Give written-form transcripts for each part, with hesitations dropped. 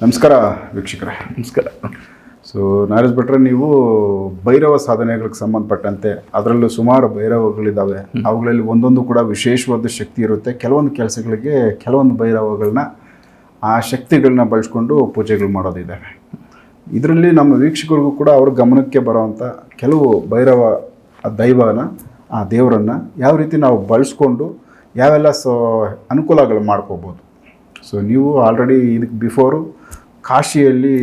ನಮಸ್ಕಾರ ವೀಕ್ಷಕರೇ. ನಮಸ್ಕಾರ. ಸೊ ನಾರಾಜ್ ಭಟ್ರೆ, ನೀವು ಭೈರವ ಸಾಧನೆಗಳಿಗೆ ಸಂಬಂಧಪಟ್ಟಂತೆ ಅದರಲ್ಲೂ ಸುಮಾರು ಭೈರವಗಳಿದ್ದಾವೆ. ಅವುಗಳಲ್ಲಿ ಒಂದೊಂದು ಕೂಡ ವಿಶೇಷವಾದ ಶಕ್ತಿ ಇರುತ್ತೆ. ಕೆಲವೊಂದು ಕೆಲಸಗಳಿಗೆ ಕೆಲವೊಂದು ಭೈರವಗಳನ್ನ ಆ ಶಕ್ತಿಗಳನ್ನ ಬಳಸ್ಕೊಂಡು ಪೂಜೆಗಳು ಮಾಡೋದಿದ್ದಾವೆ. ಇದರಲ್ಲಿ ನಮ್ಮ ವೀಕ್ಷಕರಿಗೂ ಕೂಡ ಅವ್ರ ಗಮನಕ್ಕೆ ಬರೋವಂಥ ಕೆಲವು ಭೈರವ ದೈವನ ಆ ದೇವರನ್ನು ಯಾವ ರೀತಿ ನಾವು ಬಳಸ್ಕೊಂಡು ಯಾವೆಲ್ಲ ಅನುಕೂಲಗಳು ಮಾಡ್ಕೋಬೋದು. ಸೊ ನೀವು ಆಲ್ರೆಡಿ ಇದಕ್ಕೆ ಬಿಫೋರು ಕಾಶಿಯಲ್ಲಿ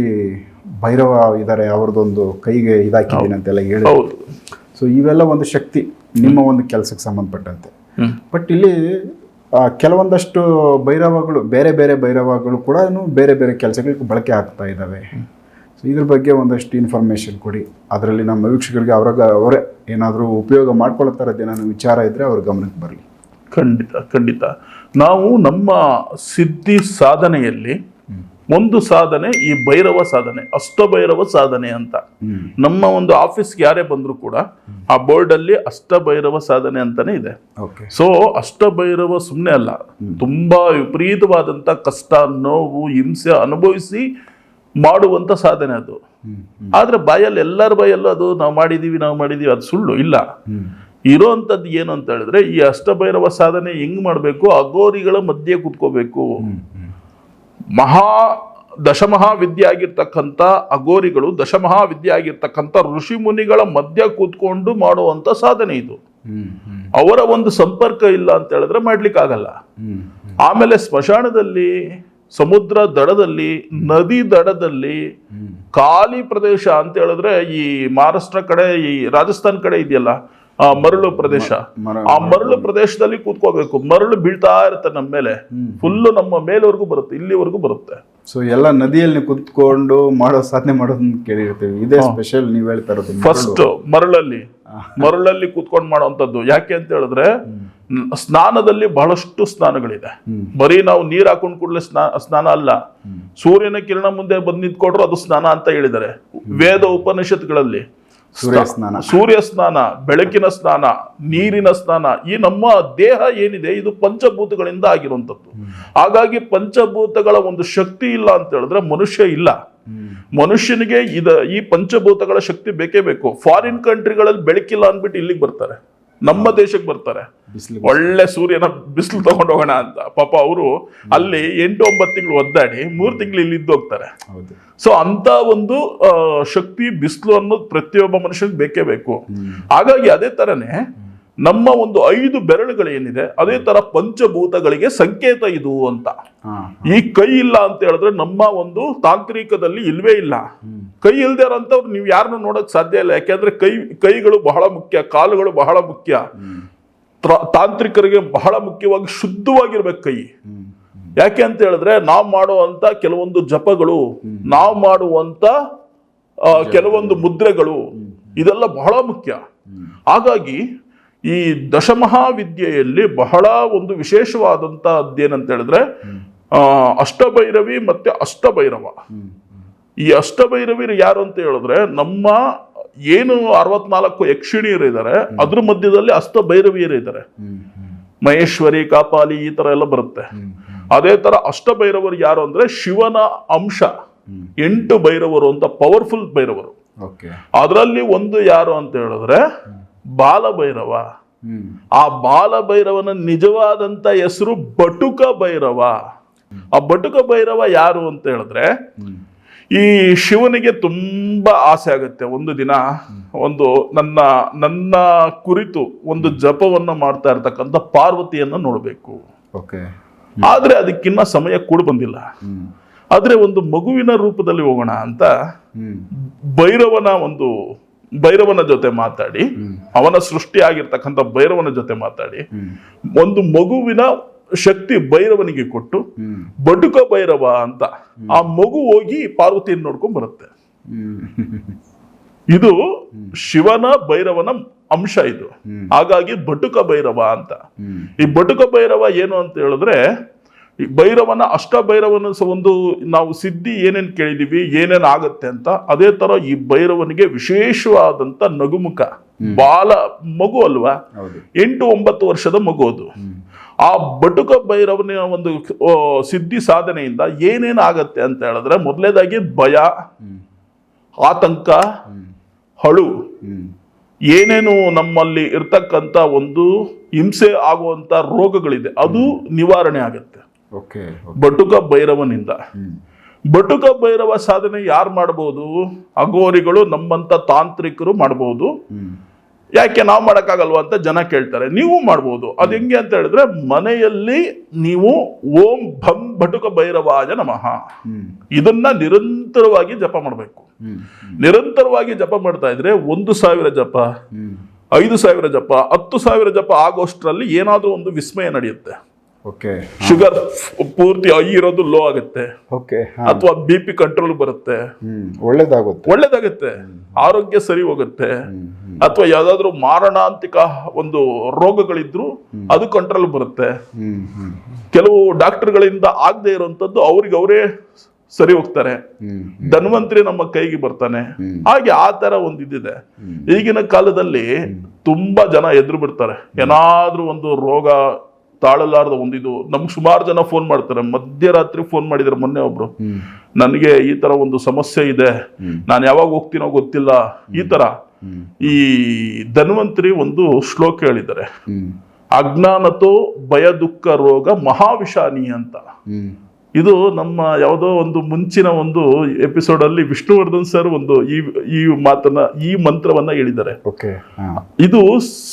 ಭೈರವ ಇದ್ದಾರೆ, ಅವ್ರದ್ದೊಂದು ಕೈಗೆ ಇದಾಕಿದ್ದೀನಿ ಅಂತೆಲ್ಲ ಹೇಳಿ. ಸೊ ಇವೆಲ್ಲ ಒಂದು ಶಕ್ತಿ ನಿಮ್ಮ ಒಂದು ಕೆಲಸಕ್ಕೆ ಸಂಬಂಧಪಟ್ಟಂತೆ. ಬಟ್ ಇಲ್ಲಿ ಕೆಲವೊಂದಷ್ಟು ಭೈರವಗಳು, ಬೇರೆ ಬೇರೆ ಭೈರವಗಳು ಕೂಡ ಬೇರೆ ಬೇರೆ ಕೆಲಸಗಳಿಗೆ ಬಳಕೆ ಆಗ್ತಾ ಇದ್ದಾವೆ. ಸೊ ಇದ್ರ ಬಗ್ಗೆ ಒಂದಷ್ಟು ಇನ್ಫಾರ್ಮೇಷನ್ ಕೊಡಿ. ಅದರಲ್ಲಿ ನಮ್ಮ ವೀಕ್ಷಕರಿಗೆ ಅವರೇ ಏನಾದರೂ ಉಪಯೋಗ ಮಾಡ್ಕೊಳ್ಳೋ ಥರದ್ದು ಏನಾದ್ರು ವಿಚಾರ ಇದ್ದರೆ ಅವ್ರ ಗಮನಕ್ಕೆ ಬರಲಿ. ಖಂಡಿತ. ನಾವು ನಮ್ಮ ಸಿದ್ಧಿ ಸಾಧನೆಯಲ್ಲಿ ಒಂದು ಸಾಧನೆ ಈ ಭೈರವ ಸಾಧನೆ, ಅಷ್ಟಭೈರವ ಸಾಧನೆ ಅಂತ. ನಮ್ಮ ಒಂದು ಆಫೀಸ್ಗೆ ಯಾರೇ ಬಂದ್ರು ಕೂಡ ಆ ಬೋರ್ಡ್ ಅಲ್ಲಿ ಅಷ್ಟಭೈರವ ಸಾಧನೆ ಅಂತಾನೆ ಇದೆ. ಸೊ ಅಷ್ಟಭೈರವ ಸುಮ್ಮನೆ ಅಲ್ಲ, ತುಂಬಾ ವಿಪರೀತವಾದಂತ ಕಷ್ಟ, ನೋವು, ಹಿಂಸೆ ಅನುಭವಿಸಿ ಮಾಡುವಂತ ಸಾಧನೆ ಅದು. ಆದ್ರೆ ಬಾಯಲ್ಲಿ, ಎಲ್ಲರ ಬಾಯಲ್ಲೂ ಅದು ನಾವು ಮಾಡಿದೀವಿ ಅದು ಸುಳ್ಳು ಇಲ್ಲ. ಇರೋಂಥದ್ದು ಏನು ಅಂತ ಹೇಳಿದ್ರೆ, ಈ ಅಷ್ಟಭೈರವ ಸಾಧನೆ ಹೆಂಗ್ ಮಾಡ್ಬೇಕು, ಅಘೋರಿಗಳ ಮಧ್ಯೆ ಕೂತ್ಕೋಬೇಕು. ದಶಮಹಾವಿದ್ಯೆ ಆಗಿರ್ತಕ್ಕಂಥ ಅಘೋರಿಗಳು, ದಶಮಹಾವಿದ್ಯೆ ಆಗಿರ್ತಕ್ಕಂಥ ಋಷಿ ಮುನಿಗಳ ಮಧ್ಯ ಕೂತ್ಕೊಂಡು ಮಾಡುವಂತ ಸಾಧನೆ ಇದು. ಅವರ ಒಂದು ಸಂಪರ್ಕ ಇಲ್ಲ ಅಂತ ಹೇಳಿದ್ರೆ ಮಾಡ್ಲಿಕ್ಕೆ ಆಗಲ್ಲ. ಆಮೇಲೆ ಸ್ಮಶಾನದಲ್ಲಿ, ಸಮುದ್ರ ದಡದಲ್ಲಿ, ನದಿ ದಡದಲ್ಲಿ, ಖಾಲಿ ಪ್ರದೇಶ ಅಂತ ಹೇಳಿದ್ರೆ ಈ ಮಹಾರಾಷ್ಟ್ರ ಕಡೆ, ಈ ರಾಜಸ್ಥಾನ್ ಕಡೆ ಇದೆಯಲ್ಲ ಮರಳು ಪ್ರದೇಶ, ಆ ಮರಳು ಪ್ರದೇಶದಲ್ಲಿ ಕೂತ್ಕೋಬೇಕು. ಮರಳು ಬೀಳ್ತಾ ಇರುತ್ತೆ ನಮ್ಮ ಮೇಲೆ, ಫುಲ್ಲು ನಮ್ಮ ಮೇಲ್ವರೆಗೂ ಬರುತ್ತೆ, ಇಲ್ಲಿವರೆಗೂ ಬರುತ್ತೆ. ಸೊ ಎಲ್ಲ ನದಿಯಲ್ಲಿ ಕೂತ್ಕೊಂಡು ಮಾಡೋ ಸಾಧನೆ ಮಾಡೋದನ್ನ ಕೇಳಿರ್ತೀವಿ. ಇದೇ ಸ್ಪೆಷಲ್ ನೀವು ಹೇಳ್ತಾ ಇರೋದು. ಫಸ್ಟ್ ಮರಳಲ್ಲಿ ಕೂತ್ಕೊಂಡು ಮಾಡುವಂತದ್ದು. ಯಾಕೆ ಅಂತ ಹೇಳಿದ್ರೆ, ಸ್ನಾನದಲ್ಲಿ ಬಹಳಷ್ಟು ಸ್ನಾನಗಳಿದೆ. ಬರೀ ನಾವು ನೀರ್ ಹಾಕೊಂಡ್ ಕೂಡಲೇ ಸ್ನಾನ ಅಲ್ಲ. ಸೂರ್ಯನ ಕಿರಣ ಮುಂದೆ ಬಂದು ನಿಂತ್ಕೊಂಡ್ರು ಅದು ಸ್ನಾನ ಅಂತ ಹೇಳಿದ್ದಾರೆ ವೇದ ಉಪನಿಷತ್ಗಳಲ್ಲಿ. ಸೂರ್ಯ ಸ್ನಾನ, ಬೆಳಕಿನ ಸ್ನಾನ, ನೀರಿನ ಸ್ನಾನ. ಈ ನಮ್ಮ ದೇಹ ಏನಿದೆ ಇದು ಪಂಚಭೂತಗಳಿಂದ ಆಗಿರುವಂಥದ್ದು. ಹಾಗಾಗಿ ಪಂಚಭೂತಗಳ ಒಂದು ಶಕ್ತಿ ಇಲ್ಲ ಅಂತ ಹೇಳಿದ್ರೆ ಮನುಷ್ಯ ಇಲ್ಲ. ಮನುಷ್ಯನಿಗೆ ಈ ಪಂಚಭೂತಗಳ ಶಕ್ತಿ ಬೇಕೇ ಬೇಕು. ಫಾರಿನ್ ಕಂಟ್ರಿಗಳಲ್ಲಿ ಬೆಳಕಿಲ್ಲ ಅಂದ್ಬಿಟ್ಟು ಇಲ್ಲಿಗೆ ಬರ್ತಾರೆ, ನಮ್ಮ ದೇಶಕ್ಕೆ ಬರ್ತಾರೆ, ಒಳ್ಳೆ ಸೂರ್ಯನ ಬಿಸಿಲು ತಗೊಂಡು ಹೋಗೋಣ ಅಂತ. ಪಾಪ ಅವರು ಅಲ್ಲಿ 8-9 ತಿಂಗಳು ಒದ್ದಾಡಿ 3 ತಿಂಗಳು ಇಲ್ಲಿ ಇದ್ದೋಗ್ತಾರೆ. ಸೊ ಅಂತ ಒಂದು ಶಕ್ತಿ, ಬಿಸಿಲು ಅನ್ನೋದು ಪ್ರತಿಯೊಬ್ಬ ಮನುಷ್ಯನಿಗೆ ಬೇಕೇ ಬೇಕು. ಹಾಗಾಗಿ ಅದೇ ತರನೇ ನಮ್ಮ ಒಂದು 5 ಬೆರಳುಗಳು ಏನಿದೆ, ಅದೇ ತರ ಪಂಚಭೂತಗಳಿಗೆ ಸಂಕೇತ ಇದು ಅಂತ. ಈ ಕೈ ಇಲ್ಲ ಅಂತ ಹೇಳಿದ್ರೆ ನಮ್ಮ ಒಂದು ತಾಂತ್ರಿಕದಲ್ಲಿ ಇಲ್ವೇ ಇಲ್ಲ. ಕೈ ಇಲ್ದೇ ಇರೋಂಥವ್ರು ನೀವು ಯಾರನ್ನು ನೋಡಕ್ ಸಾಧ್ಯ ಇಲ್ಲ. ಯಾಕೆಂದ್ರೆ ಕೈಗಳು ಬಹಳ ಮುಖ್ಯ, ಕಾಲುಗಳು ಬಹಳ ಮುಖ್ಯ. ತಾಂತ್ರಿಕರಿಗೆ ಬಹಳ ಮುಖ್ಯವಾಗಿ ಶುದ್ಧವಾಗಿರ್ಬೇಕು ಕೈ. ಯಾಕೆ ಅಂತ ಹೇಳಿದ್ರೆ ನಾವು ಮಾಡುವಂತ ಕೆಲವೊಂದು ಜಪಗಳು, ನಾವು ಮಾಡುವಂತ ಕೆಲವೊಂದು ಮುದ್ರೆಗಳು, ಇದೆಲ್ಲ ಬಹಳ ಮುಖ್ಯ. ಹಾಗಾಗಿ ಈ ದಶಮಹಾವಿದ್ಯೆಯಲ್ಲಿ ಬಹಳ ಒಂದು ವಿಶೇಷವಾದಂತ ಅದೇನಂತ ಹೇಳಿದ್ರೆ ಅಷ್ಟಭೈರವಿ ಮತ್ತೆ ಅಷ್ಟಭೈರವ. ಈ ಅಷ್ಟಭೈರವಿರು ಯಾರು ಅಂತ ಹೇಳಿದ್ರೆ, ನಮ್ಮ ಏನು 64 ಯಕ್ಷಿಣಿಯರು ಇದ್ದಾರೆ, ಅದ್ರ ಮಧ್ಯದಲ್ಲಿ ಅಷ್ಟಭೈರವಿಯರು ಇದ್ದಾರೆ. ಮಹೇಶ್ವರಿ, ಕಾಪಾಲಿ, ಈ ತರ ಎಲ್ಲ ಬರುತ್ತೆ. ಅದೇ ತರ ಅಷ್ಟಭೈರವರು ಯಾರು ಅಂದ್ರೆ ಶಿವನ ಅಂಶ. 8 ಭೈರವರು ಅಂತ ಪವರ್ಫುಲ್ ಭೈರವರು. ಅದರಲ್ಲಿ ಒಂದು ಯಾರು ಅಂತ ಹೇಳಿದ್ರೆ ಬಾಲಭೈರವ. ಆ ಬಾಲಭೈರವನ ನಿಜವಾದಂತ ಹೆಸರು ಬಟುಕ ಭೈರವ. ಆ ಬಟುಕ ಭೈರವ ಯಾರು ಅಂತ ಹೇಳಿದ್ರೆ, ಈ ಶಿವನಿಗೆ ತುಂಬಾ ಆಸೆ ಆಗುತ್ತೆ, ಒಂದು ದಿನ ಒಂದು ನನ್ನ ಕುರಿತು ಒಂದು ಜಪವನ್ನ ಮಾಡ್ತಾ ಇರ್ತಕ್ಕಂಥ ಪಾರ್ವತಿಯನ್ನ ನೋಡ್ಬೇಕು. ಆದ್ರೆ ಅದಕ್ಕಿನ್ನ ಸಮಯ ಕೂಡ ಬಂದಿಲ್ಲ. ಆದ್ರೆ ಒಂದು ಮಗುವಿನ ರೂಪದಲ್ಲಿ ಹೋಗೋಣ ಅಂತ ಭೈರವನ ಜೊತೆ ಮಾತಾಡಿ, ಅವನ ಸೃಷ್ಟಿ ಆಗಿರ್ತಕ್ಕಂಥ ಭೈರವನ ಜೊತೆ ಮಾತಾಡಿ ಒಂದು ಮಗುವಿನ ಶಕ್ತಿ ಭೈರವನಿಗೆ ಕೊಟ್ಟು ಬಟುಕ ಭೈರವ ಅಂತ ಆ ಮಗು ಹೋಗಿ ಪಾರ್ವತಿಯನ್ನು ನೋಡ್ಕೊಂಡ್ ಬರುತ್ತೆ. ಇದು ಶಿವನ ಭೈರವನ ಅಂಶ ಇದು. ಹಾಗಾಗಿ ಬಟುಕ ಭೈರವ ಅಂತ. ಈ ಬಟುಕ ಭೈರವ ಏನು ಅಂತ ಹೇಳಿದ್ರೆ, ಈ ಭೈರವನ ಅಷ್ಟಭೈರವನ ಒಂದು ನಾವು ಸಿದ್ಧಿ ಏನೇನ್ ಕೇಳಿದೀವಿ, ಏನೇನ್ ಆಗತ್ತೆ ಅಂತ, ಅದೇ ತರ ಈ ಭೈರವನಿಗೆ ವಿಶೇಷವಾದಂತ ನಗುಮುಖ. ಮಗು ಅಲ್ವಾ, 8-9 ವರ್ಷದ ಮಗು ಅದು. ಆ ಬಟುಕ ಭೈರವನ ಒಂದು ಸಿದ್ಧಿ ಸಾಧನೆಯಿಂದ ಏನೇನು ಆಗತ್ತೆ ಅಂತ ಹೇಳಿದ್ರೆ, ಮೊದಲನೇದಾಗಿ ಭಯ, ಆತಂಕ, ಹಳು, ಏನೇನು ನಮ್ಮಲ್ಲಿ ಇರ್ತಕ್ಕಂಥ ಒಂದು ಹಿಂಸೆ ಆಗುವಂತ ರೋಗಗಳಿದೆ ಅದು ನಿವಾರಣೆ ಆಗತ್ತೆ ಬಟುಕ ಭೈರವನಿಂದ. ಬಟುಕ ಭೈರವ ಸಾಧನೆ ಯಾರು ಮಾಡಬಹುದು? ಅಘೋರಿಗಳು, ನಮ್ಮಂತ ತಾಂತ್ರಿಕರು ಮಾಡಬಹುದು. ಯಾಕೆ ನಾವು ಮಾಡಕ್ಕಾಗಲ್ವಾ ಅಂತ ಜನ ಕೇಳ್ತಾರೆ. ನೀವು ಮಾಡ್ಬೋದು. ಅದು ಹೆಂಗೆ ಅಂತ ಹೇಳಿದ್ರೆ, ಮನೆಯಲ್ಲಿ ನೀವು ಓಂ ಭಂ ಬಟುಕ ಭೈರವಾಯ ನಮಃ ಇದನ್ನ ನಿರಂತರವಾಗಿ ಜಪ ಮಾಡಬೇಕು. ನಿರಂತರವಾಗಿ ಜಪ ಮಾಡ್ತಾ ಇದ್ರೆ 1,000 ಜಪ, 5,000 ಜಪ, 10,000 ಜಪ ಆಗೋಷ್ಟರಲ್ಲಿ ಏನಾದ್ರೂ ಒಂದು ವಿಸ್ಮಯ ನಡೆಯುತ್ತೆ. ಶುಗರ್ ಪೂರ್ತಿ ಹೈ ಇರೋದು ಲೋ ಆಗುತ್ತೆ, ಅಥವಾ BP ಕಂಟ್ರೋಲ್ ಬರುತ್ತೆ, ಒಳ್ಳೇದಾಗುತ್ತೆ, ಆರೋಗ್ಯ ಸರಿ ಹೋಗುತ್ತೆ, ಅಥವಾ ಯಾವ್ದಾದ್ರು ಮಾರಣಾಂತಿಕ ಒಂದು ರೋಗಗಳಿದ್ರು ಅದು ಕಂಟ್ರೋಲ್ ಬರುತ್ತೆ. ಕೆಲವು ಡಾಕ್ಟರ್ಗಳಿಂದ ಆಗದೆ ಇರುವಂತದ್ದು ಅವ್ರಿಗೆ ಅವರೇ ಸರಿ ಹೋಗ್ತಾರೆ. ಧನ್ವಂತರಿ ನಮ್ಮ ಕೈಗೆ ಬರ್ತಾನೆ. ಹಾಗೆ ಆ ತರ ಒಂದು ಇದಿದೆ. ಈಗಿನ ಕಾಲದಲ್ಲಿ ತುಂಬಾ ಜನ ಎದುರು ಬಿಡ್ತಾರೆ. ಏನಾದ್ರೂ ಒಂದು ರೋಗ ತಾಳಲಾರ್ದ ಒಂದಿದು. ನಮ್ಗೆ ಸುಮಾರು ಜನ ಫೋನ್ ಮಾಡ್ತಾರೆ. ಮಧ್ಯರಾತ್ರಿ ಫೋನ್ ಮಾಡಿದ್ರೆ ಮೊನ್ನೆ ಒಬ್ರು, ನನಗೆ ಈ ತರ ಒಂದು ಸಮಸ್ಯೆ ಇದೆ, ನಾನು ಯಾವಾಗ ಹೋಗ್ತೀನೋ ಗೊತ್ತಿಲ್ಲ. ಈ ತರ ಈ ಧನ್ವಂತರಿ ಒಂದು ಶ್ಲೋಕ ಹೇಳಿದ್ದಾರೆ, ಅಜ್ಞಾನತೋ ಭಯ ದುಃಖ ರೋಗ ಮಹಾವಿಷಾನಿ ಅಂತ. ಇದು ನಮ್ಮ ಯಾವುದೋ ಒಂದು ಮುಂಚಿನ ಒಂದು ಎಪಿಸೋಡ್ ಅಲ್ಲಿ ವಿಷ್ಣುವರ್ಧನ್ ಸರ್ ಒಂದು ಈ ಮಾತನ್ನ, ಈ ಮಂತ್ರವನ್ನ ಹೇಳಿದ್ದಾರೆ. ಇದು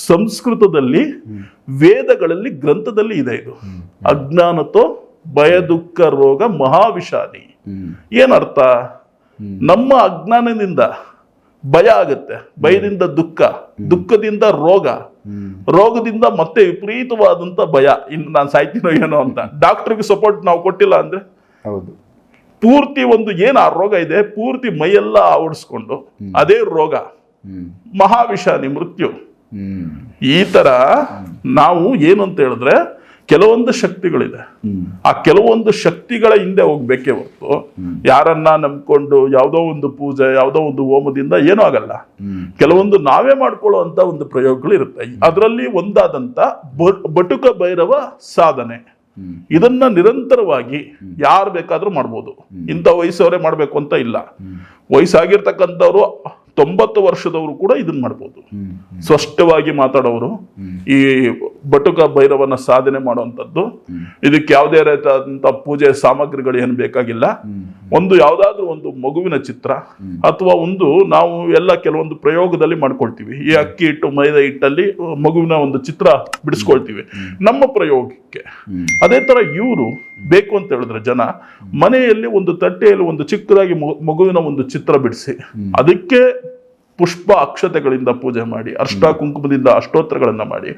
ಸಂಸ್ಕೃತದಲ್ಲಿ ವೇದಗಳಲ್ಲಿ ಗ್ರಂಥದಲ್ಲಿ ಇದೆ. ಇದು ಅಜ್ಞಾನತೋ ಭಯ ದುಃಖ ರೋಗ ಮಹಾವಿಷಾನಿ. ಏನರ್ಥ? ನಮ್ಮ ಅಜ್ಞಾನದಿಂದ ಭಯ ಆಗುತ್ತೆ, ಭಯದಿಂದ ದುಃಖ, ದುಃಖದಿಂದ ರೋಗ, ರೋಗದಿಂದ ಮತ್ತೆ ವಿಪರೀತವಾದಂತ ಭಯ, ಇನ್ನು ನಾನು ಸಾಯ್ತೀನೋ ಏನೋ ಅಂತ. ಡಾಕ್ಟರ್ಗೆ ಸಪೋರ್ಟ್ ನಾವು ಕೊಟ್ಟಿಲ್ಲ ಅಂದ್ರೆ ಪೂರ್ತಿ ಒಂದು ಏನು ಆ ರೋಗ ಇದೆ ಪೂರ್ತಿ ಮೈಯೆಲ್ಲ ಆವಡಿಸ್ಕೊಂಡು ಅದೇ ರೋಗ, ಮಹಾವಿಷಾನಿ, ಮೃತ್ಯು. ಈ ತರ ನಾವು ಏನು ಅಂತ ಹೇಳಿದ್ರೆ, ಕೆಲವೊಂದು ಶಕ್ತಿಗಳಿದೆ. ಆ ಕೆಲವೊಂದು ಶಕ್ತಿಗಳ ಹಿಂದೆ ಹೋಗ್ಬೇಕೇ ಹೊರತು ಯಾರನ್ನ ನಂಬ್ಕೊಂಡು ಯಾವುದೋ ಒಂದು ಪೂಜೆ, ಯಾವುದೋ ಒಂದು ಹೋಮದಿಂದ ಏನೂ ಆಗಲ್ಲ. ಕೆಲವೊಂದು ನಾವೇ ಮಾಡ್ಕೊಳ್ಳುವಂತ ಒಂದು ಪ್ರಯೋಗಗಳು ಇರುತ್ತೆ. ಅದರಲ್ಲಿ ಒಂದಾದಂತ ಬಟುಕ ಭೈರವ ಸಾಧನೆ. ಇದನ್ನ ನಿರಂತರವಾಗಿ ಯಾರು ಬೇಕಾದ್ರೂ ಮಾಡ್ಬೋದು. ಇಂಥ ವಯಸ್ಸವರೇ ಮಾಡ್ಬೇಕು ಅಂತ ಇಲ್ಲ. ವಯಸ್ಸಾಗಿರ್ತಕ್ಕಂಥವ್ರು 90 ವರ್ಷದವರು ಕೂಡ ಇದನ್ನ ಮಾಡ್ಬೋದು. ಸ್ಪಷ್ಟವಾಗಿ ಮಾತಾಡೋರು ಈ ಬಟುಕ ಭೈರವನ ಸಾಧನೆ ಮಾಡುವಂಥದ್ದು. ಇದಕ್ಕೆ ಯಾವುದೇ ರೀತಿಯಾದಂಥ ಪೂಜೆ ಸಾಮಗ್ರಿಗಳು ಏನು ಬೇಕಾಗಿಲ್ಲ. ಒಂದು ಯಾವ್ದಾದ್ರು ಒಂದು ಮಗುವಿನ ಚಿತ್ರ, ಅಥವಾ ಒಂದು ನಾವು ಎಲ್ಲ ಕೆಲವೊಂದು ಪ್ರಯೋಗದಲ್ಲಿ ಮಾಡ್ಕೊಳ್ತೀವಿ. ಈ ಅಕ್ಕಿ ಹಿಟ್ಟು, ಮೈದಾ ಹಿಟ್ಟಲ್ಲಿ ಮಗುವಿನ ಒಂದು ಚಿತ್ರ ಬಿಡಿಸ್ಕೊಳ್ತೀವಿ ನಮ್ಮ ಪ್ರಯೋಗಕ್ಕೆ. ಅದೇ ತರ ಇವರು ಬೇಕು ಅಂತ ಹೇಳಿದ್ರೆ ಜನ ಮನೆಯಲ್ಲಿ ಒಂದು ತಟ್ಟೆಯಲ್ಲಿ ಒಂದು ಚಿಕ್ಕದಾಗಿ ಮಗುವಿನ ಒಂದು ಚಿತ್ರ ಬಿಡಿಸಿ ಅದಕ್ಕೆ ಪುಷ್ಪ ಅಕ್ಷತೆಗಳಿಂದ ಪೂಜೆ ಮಾಡಿ, ಅರ್ಷ್ಟ ಕುಂಕುಮದಿಂದ ಅಷ್ಟೋತ್ತರಗಳನ್ನ ಮಾಡಿ,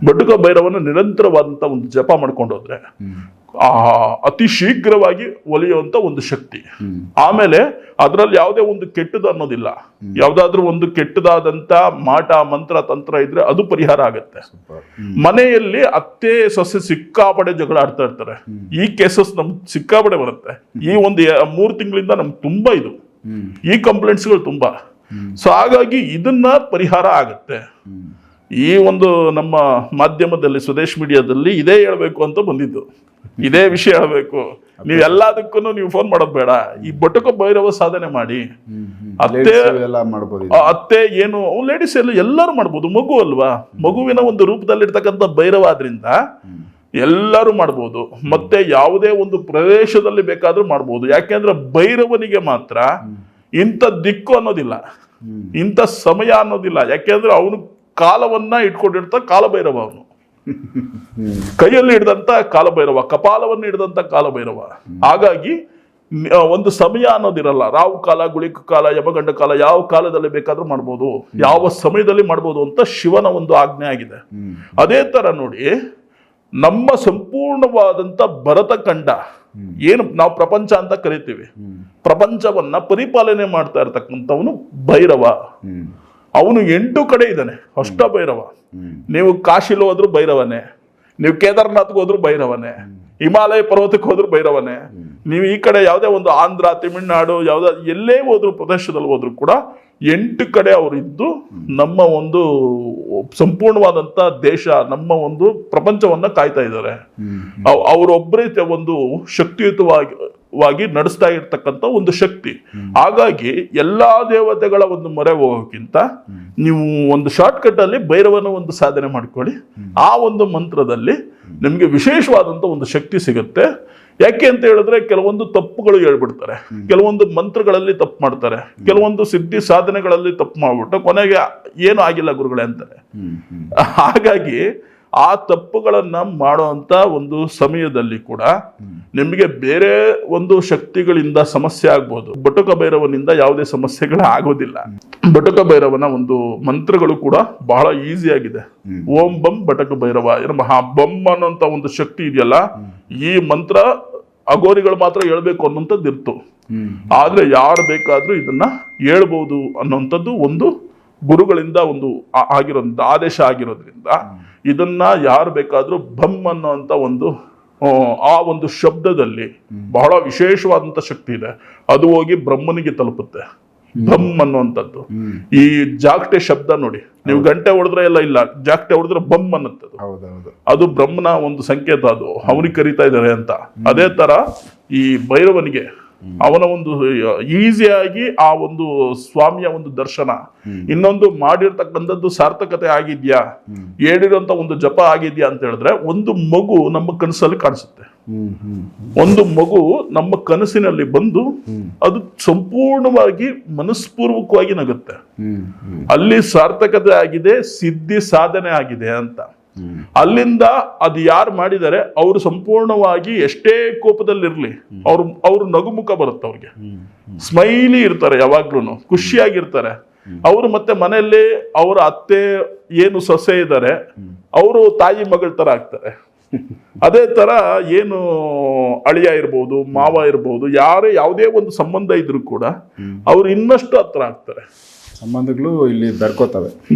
ಬಟುಕ ಭೈರವನ ನಿರಂತರವಾದಂತ ಒಂದು ಜಪ ಮಾಡ್ಕೊಂಡು ಹೋದ್ರೆ ಅತಿ ಶೀಘ್ರವಾಗಿ ಒಲಿಯುವಂತ ಒಂದು ಶಕ್ತಿ. ಆಮೇಲೆ ಅದರಲ್ಲಿ ಯಾವುದೇ ಒಂದು ಕೆಟ್ಟದು ಅನ್ನೋದಿಲ್ಲ. ಯಾವ್ದಾದ್ರು ಒಂದು ಕೆಟ್ಟದಾದಂತ ಮಾಟ, ಮಂತ್ರ, ತಂತ್ರ ಇದ್ರೆ ಅದು ಪರಿಹಾರ ಆಗತ್ತೆ. ಮನೆಯಲ್ಲಿ ಅತ್ತೆ ಸೊಸೆ ಸಿಕ್ಕಾಪಡೆ ಜಗಳ ಆಡ್ತಾ ಇರ್ತಾರೆ. ಈ ಕೇಸಸ್ ನಮ್ಗೆ ಸಿಕ್ಕಾಪಡೆ ಬರುತ್ತೆ. ಈ ಒಂದು 3 ತಿಂಗಳಿಂದ ನಮ್ಗೆ ತುಂಬಾ ಇದು ಈ ಕಂಪ್ಲೇಂಟ್ಸ್ಗಳು ತುಂಬಾ. ಸೊ ಹಾಗಾಗಿ ಇದನ್ನ ಪರಿಹಾರ ಆಗತ್ತೆ. ಈ ಒಂದು ನಮ್ಮ ಮಾಧ್ಯಮದಲ್ಲಿ, ಸ್ವದೇಶ್ ಮೀಡಿಯಾದಲ್ಲಿ ಇದೇ ಹೇಳ್ಬೇಕು ಅಂತ ಬಂದಿದ್ದು. ಇದೇ ವಿಷಯ ಹೇಳ್ಬೇಕು. ನೀವು ಎಲ್ಲದಕ್ಕೂ ನೀವು ಫೋನ್ ಮಾಡೋದು ಬೇಡ. ಈ ಬಟುಕ ಭೈರವ ಸಾಧನೆ ಮಾಡಿ. ಅತ್ತೆ ಏನು ಲೇಡೀಸ್ ಎಲ್ಲರೂ ಮಾಡ್ಬೋದು. ಮಗು ಅಲ್ವಾ, ಮಗುವಿನ ಒಂದು ರೂಪದಲ್ಲಿ ಇರ್ತಕ್ಕಂಥ ಭೈರವ ಆದ್ರಿಂದ ಎಲ್ಲರೂ ಮಾಡ್ಬೋದು. ಮತ್ತೆ ಯಾವುದೇ ಒಂದು ಪ್ರದೇಶದಲ್ಲಿ ಬೇಕಾದ್ರೂ ಮಾಡ್ಬೋದು. ಯಾಕೆಂದ್ರೆ ಭೈರವನಿಗೆ ಮಾತ್ರ ಇಂಥ ದಿಕ್ಕು ಅನ್ನೋದಿಲ್ಲ, ಇಂಥ ಸಮಯ ಅನ್ನೋದಿಲ್ಲ. ಯಾಕೆಂದ್ರೆ ಅವನು ಕಾಲವನ್ನ ಇಟ್ಕೊಂಡಿರ್ತ ಕಾಲಭೈರವ. ಅವನು ಕೈಯಲ್ಲಿ ಹಿಡಿದಂತ ಕಾಲಭೈರವ, ಕಪಾಲವನ್ನು ಹಿಡಿದಂತ ಕಾಲಭೈರವ. ಹಾಗಾಗಿ ಒಂದು ಸಮಯ ಅನ್ನೋದಿರಲ್ಲ. ರಾವು ಕಾಲ, ಗುಳಿಕ ಕಾಲ, ಯಮಗಂಡ ಕಾಲ, ಯಾವ ಕಾಲದಲ್ಲಿ ಬೇಕಾದ್ರೂ ಮಾಡ್ಬೋದು, ಯಾವ ಸಮಯದಲ್ಲಿ ಮಾಡ್ಬೋದು ಅಂತ ಶಿವನ ಒಂದು ಆಜ್ಞೆ ಆಗಿದೆ. ಅದೇ ತರ ನೋಡಿ, ನಮ್ಮ ಸಂಪೂರ್ಣವಾದಂತ ಭರತಖಂಡ ಏನು ನಾವು ಪ್ರಪಂಚ ಅಂತ ಕರಿತೀವಿ, ಪ್ರಪಂಚವನ್ನ ಪರಿಪಾಲನೆ ಮಾಡ್ತಾ ಇರ್ತಕ್ಕಂಥವನು ಭೈರವ. ಅವನು 8 ಕಡೆ ಇದ್ದಾನೆ, ಅಷ್ಟ ಭೈರವ. ನೀವು ಕಾಶಿಲ್ ಹೋದ್ರು ಭೈರವನೇ, ನೀವು ಕೇದಾರ್ನಾಥ್ಗೆ ಹೋದ್ರು ಭೈರವನೇ, ಹಿಮಾಲಯ ಪರ್ವತಕ್ಕೆ ಹೋದ್ರು ಭೈರವನೇ, ನೀವು ಈ ಕಡೆ ಯಾವುದೇ ಒಂದು ಆಂಧ್ರ, ತಮಿಳುನಾಡು, ಎಲ್ಲೇ ಹೋದ್ರು ಪ್ರದೇಶದಲ್ಲಿ ಹೋದ್ರು ಕೂಡ 8 ಕಡೆ ಅವರಿದ್ದು ನಮ್ಮ ಒಂದು ಸಂಪೂರ್ಣವಾದಂತ ದೇಶ, ನಮ್ಮ ಒಂದು ಪ್ರಪಂಚವನ್ನ ಕಾಯ್ತಾ ಇದ್ದಾರೆ. ಅವರೊಬ್ಬರೇ ಒಂದು ಶಕ್ತಿಯುತವಾಗಿ ನಡೆಸ್ತಾ ಇರ್ತಕ್ಕಂಥ ಒಂದು ಶಕ್ತಿ. ಹಾಗಾಗಿ ಎಲ್ಲಾ ದೇವತೆಗಳ ಒಂದು ಮೊರೆ ಹೋಗೋಕ್ಕಿಂತ ನೀವು ಒಂದು ಶಾರ್ಟ್ ಕಟ್ ಅಲ್ಲಿ ಭೈರವನ ಒಂದು ಸಾಧನೆ ಮಾಡ್ಕೊಳ್ಳಿ. ಆ ಒಂದು ಮಂತ್ರದಲ್ಲಿ ನಿಮ್ಗೆ ವಿಶೇಷವಾದಂತ ಒಂದು ಶಕ್ತಿ ಸಿಗುತ್ತೆ. ಯಾಕೆ ಅಂತ ಹೇಳಿದ್ರೆ ಕೆಲವೊಂದು ತಪ್ಪುಗಳು ಹೇಳ್ಬಿಡ್ತಾರೆ, ಕೆಲವೊಂದು ಮಂತ್ರಗಳಲ್ಲಿ ತಪ್ಪು ಮಾಡ್ತಾರೆ, ಕೆಲವೊಂದು ಸಿದ್ಧಿ ಸಾಧನೆಗಳಲ್ಲಿ ತಪ್ಪು ಮಾಡ್ಬಿಟ್ಟು ಕೊನೆಗೆ ಏನು ಆಗಿಲ್ಲ ಗುರುಗಳೇ ಅಂತಾರೆ. ಹಾಗಾಗಿ ಆ ತಪ್ಪುಗಳನ್ನ ಮಾಡುವಂತ ಒಂದು ಸಮಯದಲ್ಲಿ ಕೂಡ ನಿಮಗೆ ಬೇರೆ ಒಂದು ಶಕ್ತಿಗಳಿಂದ ಸಮಸ್ಯೆ ಆಗ್ಬೋದು. ಬಟುಕ ಭೈರವನಿಂದ ಯಾವುದೇ ಸಮಸ್ಯೆಗಳು ಆಗೋದಿಲ್ಲ. ಬಟುಕ ಭೈರವನ ಒಂದು ಮಂತ್ರಗಳು ಕೂಡ ಬಹಳ ಈಸಿ ಆಗಿದೆ. ಓಂ ಬಂ ಬಟಕ ಭೈರವ ಆ ಬಂ ಅನ್ನೋಂತ ಒಂದು ಶಕ್ತಿ ಇದೆಯಲ್ಲ, ಈ ಮಂತ್ರ ಅಗೋರಿಗಳು ಮಾತ್ರ ಹೇಳ್ಬೇಕು ಅನ್ನೋಂಥದ್ದು ಇರ್ತು. ಆದ್ರೆ ಯಾರು ಬೇಕಾದ್ರೂ ಇದನ್ನ ಹೇಳ್ಬಹುದು ಅನ್ನೋಂಥದ್ದು ಒಂದು ಗುರುಗಳಿಂದ ಒಂದು ಆಗಿರೋದ್ರಿಂದ, ಆದೇಶ ಆಗಿರೋದ್ರಿಂದ ಇದನ್ನ ಯಾರು ಬೇಕಾದ್ರೂ ಬಂ ಅನ್ನೋಂಥ ಒಂದು ಆ ಒಂದು ಶಬ್ದದಲ್ಲಿ ಬಹಳ ವಿಶೇಷವಾದಂತ ಶಕ್ತಿ ಇದೆ. ಅದು ಹೋಗಿ ಬ್ರಹ್ಮನಿಗೆ ತಲುಪುತ್ತೆ. ಬ್ರಹ್ಮ ಅನ್ನುವಂಥದ್ದು. ಈ ಜಾಗಟೆ ಶಬ್ದ ನೋಡಿ, ನೀವು ಗಂಟೆ ಹೊಡೆದ್ರೆ ಎಲ್ಲ ಇಲ್ಲ, ಜಾಗಟೆ ಹೊಡೆದ್ರೆ ಬಮ್ ಅನ್ನತ್ತದು. ಅದು ಬ್ರಹ್ಮನ ಒಂದು ಸಂಕೇತ, ಅದು ಅವನಿಗೆ ಕರೀತಾ ಇದ್ದಾರೆ ಅಂತ. ಅದೇ ತರ ಈ ಭೈರವನಿಗೆ ಅವನ ಒಂದು ಈಸಿಯಾಗಿ ಆ ಒಂದು ಸ್ವಾಮಿಯ ಒಂದು ದರ್ಶನ, ಇನ್ನೊಂದು ಮಾಡಿರ್ತಕ್ಕಂಥದ್ದು ಸಾರ್ಥಕತೆ ಆಗಿದ್ಯಾ, ಹೇಳಿರೋಂತ ಒಂದು ಜಪ ಆಗಿದ್ಯಾ ಅಂತ ಹೇಳಿದ್ರೆ ಒಂದು ಮಗು ನಮ್ಮ ಕನಸಲ್ಲಿ ಕಾಣಿಸುತ್ತೆ. ಒಂದು ಮಗು ನಮ್ಮ ಕನಸಿನಲ್ಲಿ ಬಂದು ಅದು ಸಂಪೂರ್ಣವಾಗಿ ಮನಸ್ಪೂರ್ವಕವಾಗಿ ನಗುತ್ತೆ. ಅಲ್ಲಿ ಸಾರ್ಥಕತೆ ಆಗಿದೆ, ಸಿದ್ಧಿ ಸಾಧನೆ ಆಗಿದೆ ಅಂತ. ಅಲ್ಲಿಂದ ಅದು ಯಾರು ಮಾಡಿದ್ದಾರೆ ಅವರು ಸಂಪೂರ್ಣವಾಗಿ ಎಷ್ಟೇ ಕೋಪದಲ್ಲಿರ್ಲಿ ಅವ್ರು ನಗುಮುಖ ಬರುತ್ತೆ, ಅವ್ರಿಗೆ ಸ್ಮೈಲಿ ಇರ್ತಾರೆ, ಯಾವಾಗ್ಲೂ ಖುಷಿಯಾಗಿರ್ತಾರೆ. ಅವರು ಮತ್ತೆ ಮನೆಯಲ್ಲಿ ಅವರ ಅತ್ತೆ ಏನು ಸೊಸೆ ಇದ್ದಾರೆ ಅವರು ತಾಯಿ ಮಗಳ ತರ ಆಗ್ತಾರೆ. ಅದೇ ತರ ಏನು ಅಳಿಯ ಇರ್ಬೋದು, ಮಾವ ಇರ್ಬೋದು, ಯಾವುದೇ ಒಂದು ಸಂಬಂಧ ಇದ್ರು ಕೂಡ ಅವ್ರು ಇನ್ನಷ್ಟು ಹತ್ರ ಆಗ್ತಾರೆ. ಸಂಬಂಧಗಳು ಇಲ್ಲಿ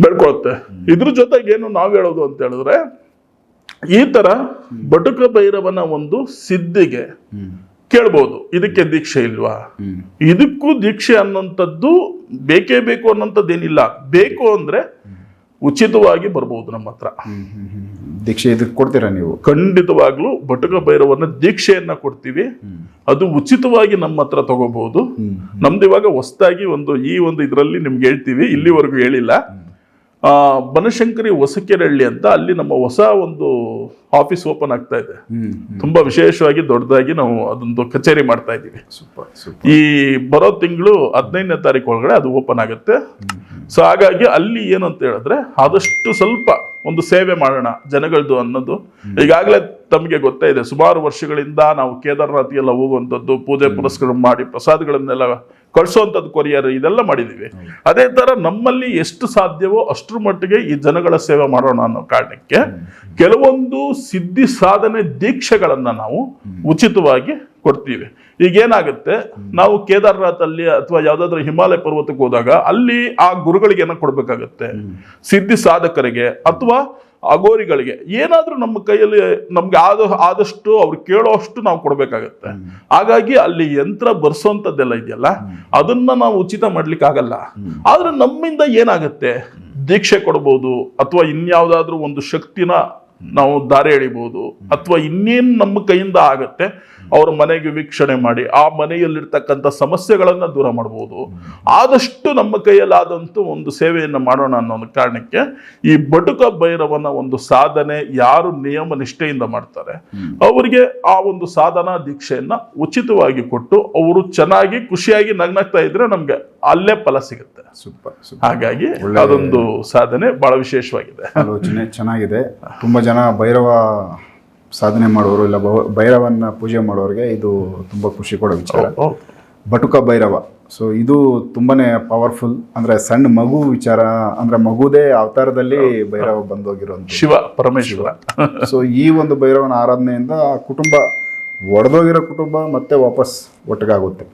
ಬೆಳ್ಕೊಳುತ್ತೆ. ಇದ್ರ ಜೊತೆಗೆ ಏನು ನಾವ್ ಹೇಳೋದು ಅಂತ ಹೇಳಿದ್ರೆ, ಈ ತರ ಬಟುಕ ಭೈರವನ ಒಂದು ಸಿದ್ಧಿಗೆ ಕೇಳ್ಬೋದು, ಇದಕ್ಕೆ ದೀಕ್ಷೆ ಇಲ್ವಾ? ಇದಕ್ಕೂ ದೀಕ್ಷೆ ಅನ್ನೋಂಥದ್ದು ಬೇಕೇ ಬೇಕು ಅನ್ನೋಂಥದ್ದೇನಿಲ್ಲ. ಬೇಕು ಅಂದ್ರೆ ಉಚಿತವಾಗಿ ಬರ್ಬೋದು ನಮ್ಮ ಹತ್ರ. ದೀಕ್ಷೆ ಇದಕ್ಕೆ ಕೊಡ್ತೀರಾ ನೀವು? ಖಂಡಿತವಾಗ್ಲೂ ಬಟುಕ ಭೈರವನ ದೀಕ್ಷೆಯನ್ನ ಕೊಡ್ತೀವಿ. ಅದು ಉಚಿತವಾಗಿ ನಮ್ಮ ಹತ್ರ ತಗೋಬಹುದು. ನಮ್ದು ಇವಾಗ ಹೊಸದಾಗಿ ಈ ಒಂದು ಇದರಲ್ಲಿ ನಿಮ್ಗೆ ಹೇಳ್ತೀವಿ, ಇಲ್ಲಿವರೆಗೂ ಹೇಳಿಲ್ಲ. ಬನಶಂಕರಿ ಹೊಸಕೆರಹಳ್ಳಿ ಅಂತ ಅಲ್ಲಿ ನಮ್ಮ ಹೊಸ ಒಂದು ಆಫೀಸ್ ಓಪನ್ ಆಗ್ತಾ ಇದೆ. ತುಂಬಾ ವಿಶೇಷವಾಗಿ ದೊಡ್ಡದಾಗಿ ನಾವು ಅದೊಂದು ಕಚೇರಿ ಮಾಡ್ತಾ ಇದ್ದೀವಿ. ಈ ಬರೋ ತಿಂಗಳು 15ನೇ ತಾರೀಕು ಒಳಗಡೆ ಅದು ಓಪನ್ ಆಗುತ್ತೆ. ಸೊ ಹಾಗಾಗಿ ಅಲ್ಲಿ ಏನಂತ ಹೇಳಿದ್ರೆ ಆದಷ್ಟು ಸ್ವಲ್ಪ ಒಂದು ಸೇವೆ ಮಾಡೋಣ ಜನಗಳದ್ದು ಅನ್ನೋದು. ಈಗಾಗಲೇ ತಮಗೆ ಗೊತ್ತೇ ಇದೆ, ಸುಮಾರು ವರ್ಷಗಳಿಂದ ನಾವು ಕೇದಾರನಾಥ್ಗೆಲ್ಲ ಹೋಗುವಂಥದ್ದು, ಪೂಜೆ ಪುರಸ್ಕಾರ ಮಾಡಿ ಪ್ರಸಾದಗಳನ್ನೆಲ್ಲ ಕಳಿಸುವಂಥದ್ದು, ಕೊರಿಯರ್ ಇದೆಲ್ಲ ಮಾಡಿದ್ದೀವಿ. ಅದೇ ತರ ನಮ್ಮಲ್ಲಿ ಎಷ್ಟು ಸಾಧ್ಯವೋ ಅಷ್ಟರ ಮಟ್ಟಿಗೆ ಈ ಜನಗಳ ಸೇವೆ ಮಾಡೋಣ ಅನ್ನೋ ಕಾರಣಕ್ಕೆ ಕೆಲವೊಂದು ಸಿದ್ಧಿ ಸಾಧನೆ ದೀಕ್ಷೆಗಳನ್ನ ನಾವು ಉಚಿತವಾಗಿ ಕೊಡ್ತೀವಿ. ಈಗೇನಾಗುತ್ತೆ, ನಾವು ಕೇದಾರನಾಥ್ ಅಲ್ಲಿ ಅಥವಾ ಯಾವ್ದಾದ್ರು ಹಿಮಾಲಯ ಪರ್ವತಕ್ಕೆ ಹೋದಾಗ ಅಲ್ಲಿ ಆ ಗುರುಗಳಿಗೆ ಏನೋ ಕೊಡ್ಬೇಕಾಗತ್ತೆ, ಸಿದ್ಧಿ ಸಾಧಕರಿಗೆ ಅಥವಾ ಅಗೋರಿಗಳಿಗೆ ಏನಾದ್ರೂ ನಮ್ಮ ಕೈಯಲ್ಲಿ ನಮ್ಗೆ ಆದಷ್ಟು ಅವ್ರು ಕೇಳೋ ಅಷ್ಟು ನಾವು ಕೊಡ್ಬೇಕಾಗತ್ತೆ. ಹಾಗಾಗಿ ಅಲ್ಲಿ ಯಂತ್ರ ಬರ್ಸೋಂಥದ್ದೆಲ್ಲ ಇದೆಯಲ್ಲ, ಅದನ್ನ ನಾವು ಉಚಿತ ಮಾಡ್ಲಿಕ್ಕೆ ಆಗಲ್ಲ. ಆದ್ರೆ ನಮ್ಮಿಂದ ಏನಾಗತ್ತೆ, ದೀಕ್ಷೆ ಕೊಡ್ಬೋದು ಅಥವಾ ಇನ್ಯಾವುದಾದ್ರೂ ಒಂದು ಶಕ್ತಿನ ನಾವು ದಾರಿ ಎಳಿಬಹುದು, ಅಥವಾ ಇನ್ನೇನು ನಮ್ಮ ಕೈಯಿಂದ ಆಗತ್ತೆ ಅವರ ಮನೆಗೆ ವೀಕ್ಷಣೆ ಮಾಡಿ ಆ ಮನೆಯಲ್ಲಿರ್ತಕ್ಕಂಥ ಸಮಸ್ಯೆಗಳನ್ನ ದೂರ ಮಾಡಬಹುದು. ಆದಷ್ಟು ನಮ್ಮ ಕೈಯಲ್ಲಾದಂತ ಒಂದು ಸೇವೆಯನ್ನ ಮಾಡೋಣ ಅನ್ನೋ ಕಾರಣಕ್ಕೆ ಈ ಬಟುಕ ಭೈರವನ ಒಂದು ಸಾಧನೆ ಯಾರು ನಿಯಮ ನಿಷ್ಠೆಯಿಂದ ಮಾಡ್ತಾರೆ ಅವರಿಗೆ ಆ ಒಂದು ಸಾಧನಾ ದೀಕ್ಷೆಯನ್ನ ಉಚಿತವಾಗಿ ಕೊಟ್ಟು ಅವರು ಚೆನ್ನಾಗಿ ಖುಷಿಯಾಗಿ ನಗ್ನಗ್ತಾ ಇದ್ರೆ ನಮ್ಗೆ ಅಲ್ಲೇ ಫಲ ಸಿಗುತ್ತೆ. ಹಾಗಾಗಿ ಅದೊಂದು ಸಾಧನೆ ಬಹಳ ವಿಶೇಷವಾಗಿದೆ. ಆಲೋಚನೆ ಚೆನ್ನಾಗಿದೆ. ತುಂಬಾ ಜನ ಭೈರವ ಸಾಧನೆ ಮಾಡೋರು ಇಲ್ಲ ಭೈರವನ್ನ ಪೂಜೆ ಮಾಡೋರಿಗೆ ಇದು ತುಂಬಾ ಖುಷಿ ಕೊಡೋ ವಿಚಾರ. ಬಟುಕ ಭೈರವ, ಸೊ ಇದು ತುಂಬಾನೇ ಪವರ್ಫುಲ್. ಅಂದ್ರೆ ಸಣ್ಣ ಮಗು ವಿಚಾರ, ಅಂದ್ರೆ ಮಗುದೇ ಅವತಾರದಲ್ಲಿ ಭೈರವ ಬಂದೋಗಿರುವಂತ ಶಿವ ಪರಮೇಶ್ವರ. ಸೊ ಈ ಒಂದು ಭೈರವನ ಆರಾಧನೆಯಿಂದ ಕುಟುಂಬ ಒಡೆದೋಗಿರೋ ಕುಟುಂಬ ಮತ್ತೆ ವಾಪಸ್ ಒಟ್ಟಿಗಾಗುತ್ತೆ.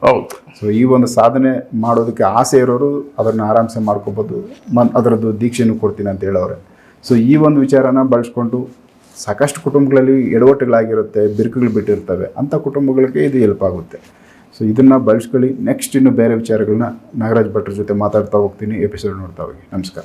ಸೊ ಈ ಒಂದು ಸಾಧನೆ ಮಾಡೋದಕ್ಕೆ ಆಸೆ ಇರೋರು ಅದನ್ನ ಆರಾಮ್ಸೆ ಮಾಡ್ಕೋಬಹುದು. ಅದರದ್ದು ದೀಕ್ಷೆನೂ ಕೊಡ್ತೀನಿ ಅಂತ ಹೇಳೋರೆ. ಸೊ ಈ ಒಂದು ವಿಚಾರನ ಬಳಸ್ಕೊಂಡು ಸಾಕಷ್ಟು ಕುಟುಂಬಗಳಲ್ಲಿ ಎಡವಟ್ಟುಗಳಾಗಿರುತ್ತೆ, ಬಿರುಕುಗಳು ಬಿಟ್ಟಿರ್ತವೆ, ಅಂಥ ಕುಟುಂಬಗಳಿಗೆ ಇದು ಹೆಲ್ಪ್ ಆಗುತ್ತೆ. ಸೊ ಇದನ್ನು ಬಳಸ್ಕೊಳ್ಳಿ. ನೆಕ್ಸ್ಟ್ ಇನ್ನು ಬೇರೆ ವಿಚಾರಗಳನ್ನ ನಾಗರಾಜ್ ಭಟ್ರ ಜೊತೆ ಮಾತಾಡ್ತಾ ಹೋಗ್ತೀನಿ. ಎಪಿಸೋಡ್ ನೋಡ್ತಾ ಹೋಗಿ. ನಮಸ್ಕಾರ.